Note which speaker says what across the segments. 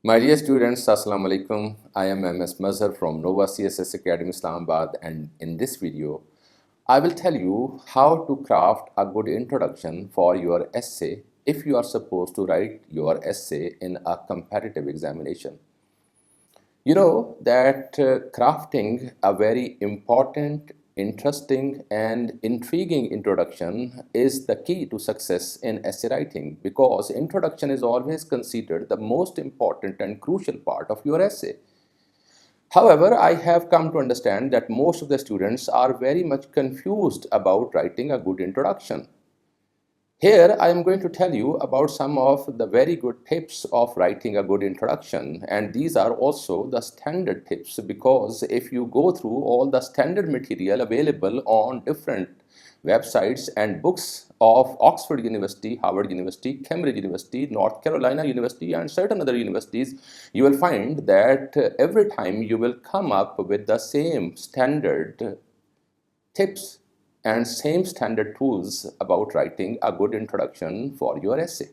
Speaker 1: My dear students, Assalamu alaikum. I am MS Mazhar from Nova CSS Academy Islamabad, and in this video, I will tell you how to craft a good introduction for your essay if you are supposed to write your essay in a competitive examination. You know that crafting a very important, interesting, and intriguing introduction is the key to success in essay writing because introduction is always considered the most important and crucial part of your essay. However, I have come to understand that most of the students are very much confused about writing a good introduction. Here, I am going to tell you about some of the very good tips of writing a good introduction, and these are also the standard tips because if you go through all the standard material available on different websites and books of Oxford University, Harvard University, Cambridge University, North Carolina University, and certain other universities, you will find that every time you will come up with the same standard tips and same standard tools about writing a good introduction for your essay.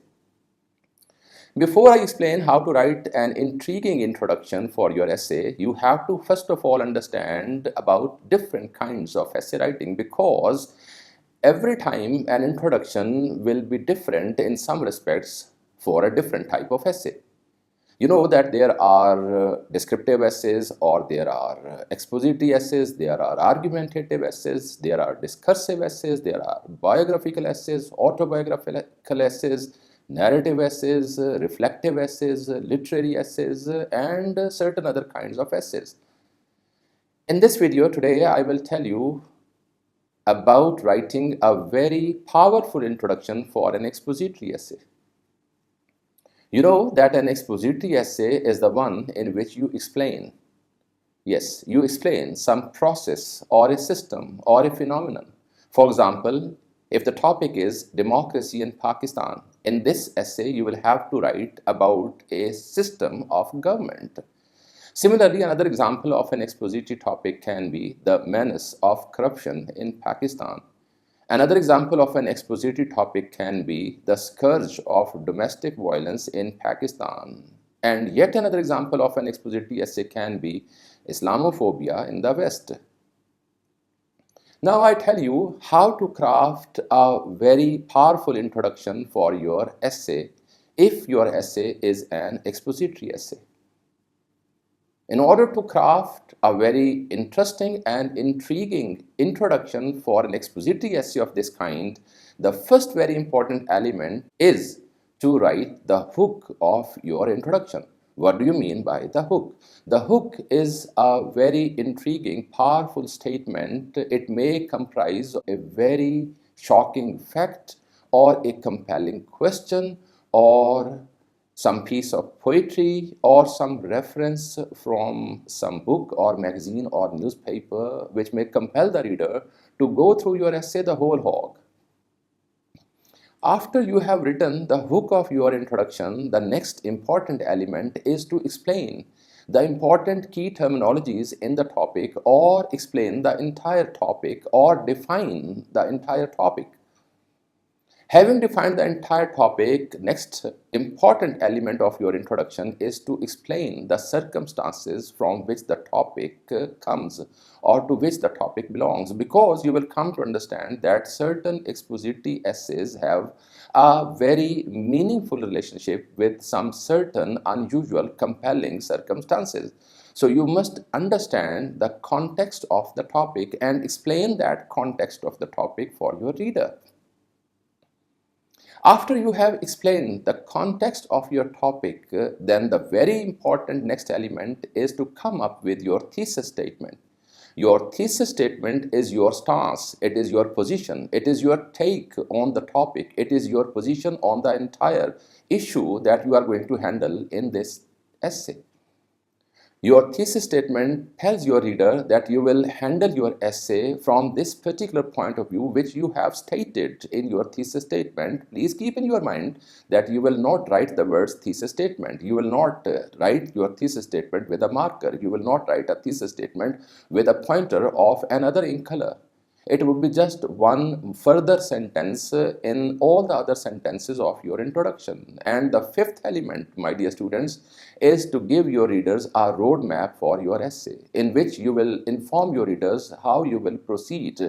Speaker 1: Before I explain how to write an intriguing introduction for your essay, you have to first of all understand about different kinds of essay writing because every time an introduction will be different in some respects for a different type of essay. You know that there are descriptive essays, or there are expository essays, there are argumentative essays, there are discursive essays, there are biographical essays, autobiographical essays, narrative essays, reflective essays, literary essays, and certain other kinds of essays. In this video today, I will tell you about writing a very powerful introduction for an expository essay. You know that an expository essay is the one in which you explain. Yes, you explain some process or a system or a phenomenon. For example, if the topic is democracy in Pakistan, in this essay you will have to write about a system of government. Similarly, another example of an expository topic can be the menace of corruption in Pakistan. Another example of an expository topic can be the scourge of domestic violence in Pakistan. And yet another example of an expository essay can be Islamophobia in the West. Now I tell you how to craft a very powerful introduction for your essay if your essay is an expository essay. In order to craft a very interesting and intriguing introduction for an expository essay of this kind, the first very important element is to write the hook of your introduction. What do you mean by the hook? The hook is a very intriguing, powerful statement. It may comprise a very shocking fact or a compelling question or some piece of poetry or some reference from some book or magazine or newspaper which may compel the reader to go through your essay the whole hog. After you have written the hook of your introduction, the next important element is to explain the important key terminologies in the topic or explain the entire topic or define the entire topic. Having defined the entire topic, next important element of your introduction is to explain the circumstances from which the topic comes or to which the topic belongs, because you will come to understand that certain expository essays have a very meaningful relationship with some certain unusual, compelling circumstances. So you must understand the context of the topic and explain that context of the topic for your reader. After you have explained the context of your topic, then the very important next element is to come up with your thesis statement. Your thesis statement is your stance, it is your position, it is your take on the topic, it is your position on the entire issue that you are going to handle in this essay. Your thesis statement tells your reader that you will handle your essay from this particular point of view which you have stated in your thesis statement. Please keep in your mind that you will not write the words thesis statement. You will not write your thesis statement with a marker. You will not write a thesis statement with a pointer of another ink color. It would be just one further sentence in all the other sentences of your introduction. And the fifth element, my dear students, is to give your readers a roadmap for your essay, in which you will inform your readers how you will proceed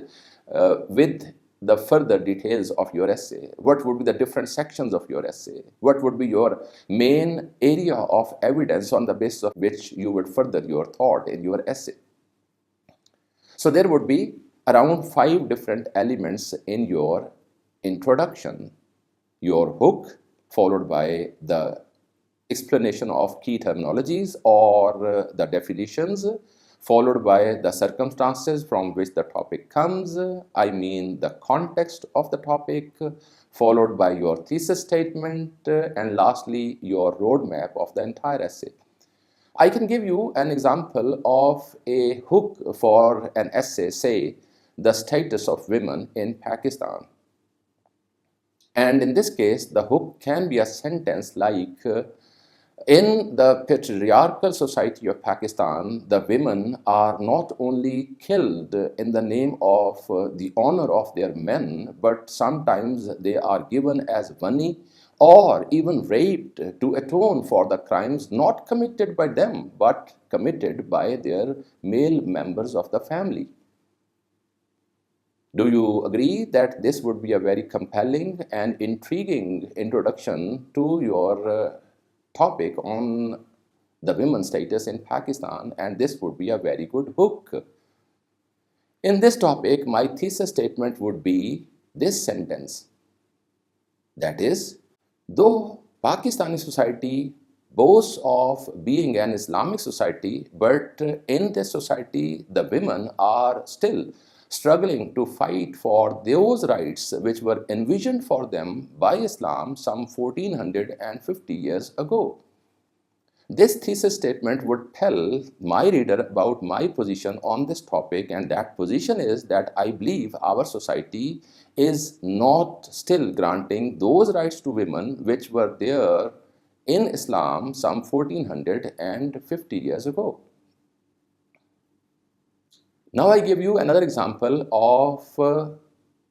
Speaker 1: with the further details of your essay. What would be the different sections of your essay? What would be your main area of evidence on the basis of which you would further your thought in your essay? So there would be around 5 different elements in your introduction. Your hook, followed by the explanation of key terminologies or the definitions, followed by the circumstances from which the topic comes, I mean the context of the topic, followed by your thesis statement, and lastly, your roadmap of the entire essay. I can give you an example of a hook for an essay, say, the status of women in Pakistan. And in this case, the hook can be a sentence like, in the patriarchal society of Pakistan, the women are not only killed in the name of the honor of their men, but sometimes they are given as money or even raped to atone for the crimes not committed by them, but committed by their male members of the family. Do you agree that this would be a very compelling and intriguing introduction to your topic on the women's status in Pakistan, and this would be a very good hook. In this topic, my thesis statement would be this sentence, that is, though Pakistani society boasts of being an Islamic society, but in this society, the women are still struggling to fight for those rights which were envisioned for them by Islam some 1450 years ago. This thesis statement would tell my reader about my position on this topic, and that position is that I believe our society is not still granting those rights to women which were there in Islam some 1450 years ago. Now I give you another example of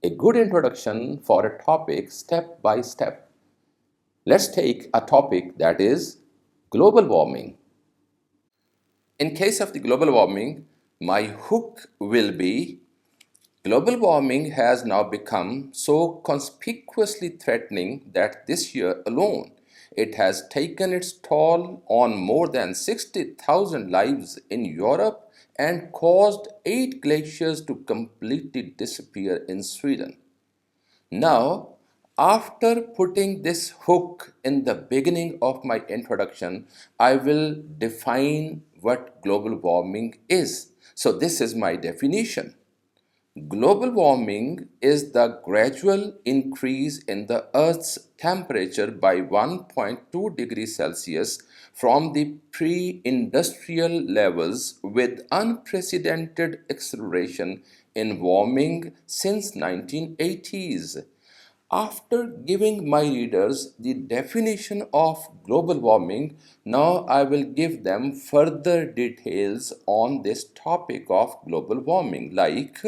Speaker 1: a good introduction for a topic step by step. Let's take a topic that is global warming. In case of the global warming, my hook will be, global warming has now become so conspicuously threatening that this year alone it has taken its toll on more than 60,000 lives in Europe and caused 8 glaciers to completely disappear in Sweden. Now, after putting this hook in the beginning of my introduction, I will define what global warming is. So, this is my definition. Global warming is the gradual increase in the Earth's temperature by 1.2 degrees Celsius from the pre-industrial levels, with unprecedented acceleration in warming since 1980s. After giving my readers the definition of global warming, now I will give them further details on this topic of global warming, like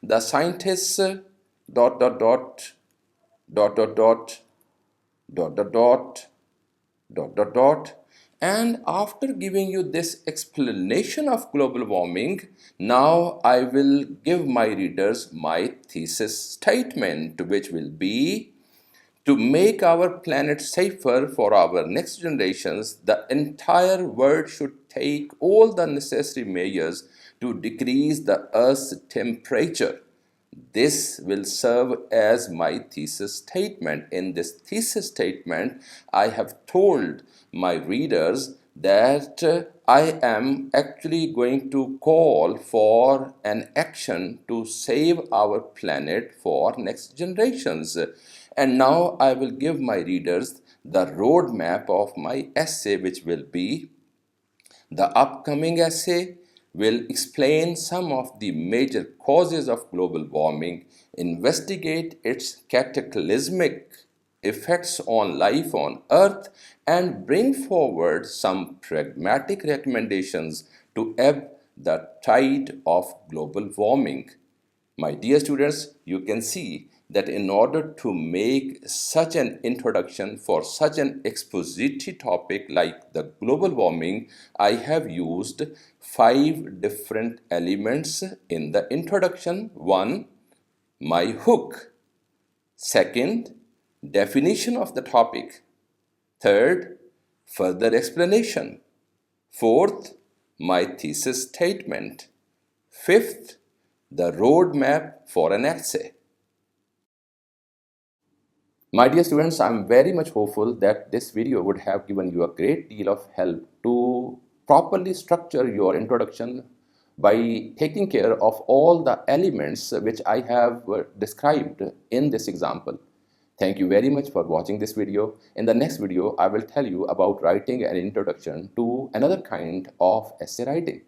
Speaker 1: the scientists dot dot dot dot dot dot dot dot dot dot. And after giving you this explanation of global warming, now I will give my readers my thesis statement, which will be, to make our planet safer for our next generations, the entire world should take all the necessary measures to decrease the Earth's temperature. This will serve as my thesis statement. In this thesis statement, I have told my readers that I am actually going to call for an action to save our planet for next generations. And now I will give my readers the roadmap of my essay, which will be, the upcoming essay will explain some of the major causes of global warming, investigate its cataclysmic effects on life on Earth, and bring forward some pragmatic recommendations to ebb the tide of global warming. My dear students, you can see that in order to make such an introduction for such an expository topic like the global warming, I have used 5 different elements in the introduction. 1. My hook. Second, definition of the topic. Third, further explanation. Fourth, my thesis statement. Fifth, the roadmap for an essay. My dear students, I'm very much hopeful that this video would have given you a great deal of help to properly structure your introduction by taking care of all the elements which I have described in this example. Thank you very much for watching this video. In the next video, I will tell you about writing an introduction to another kind of essay writing.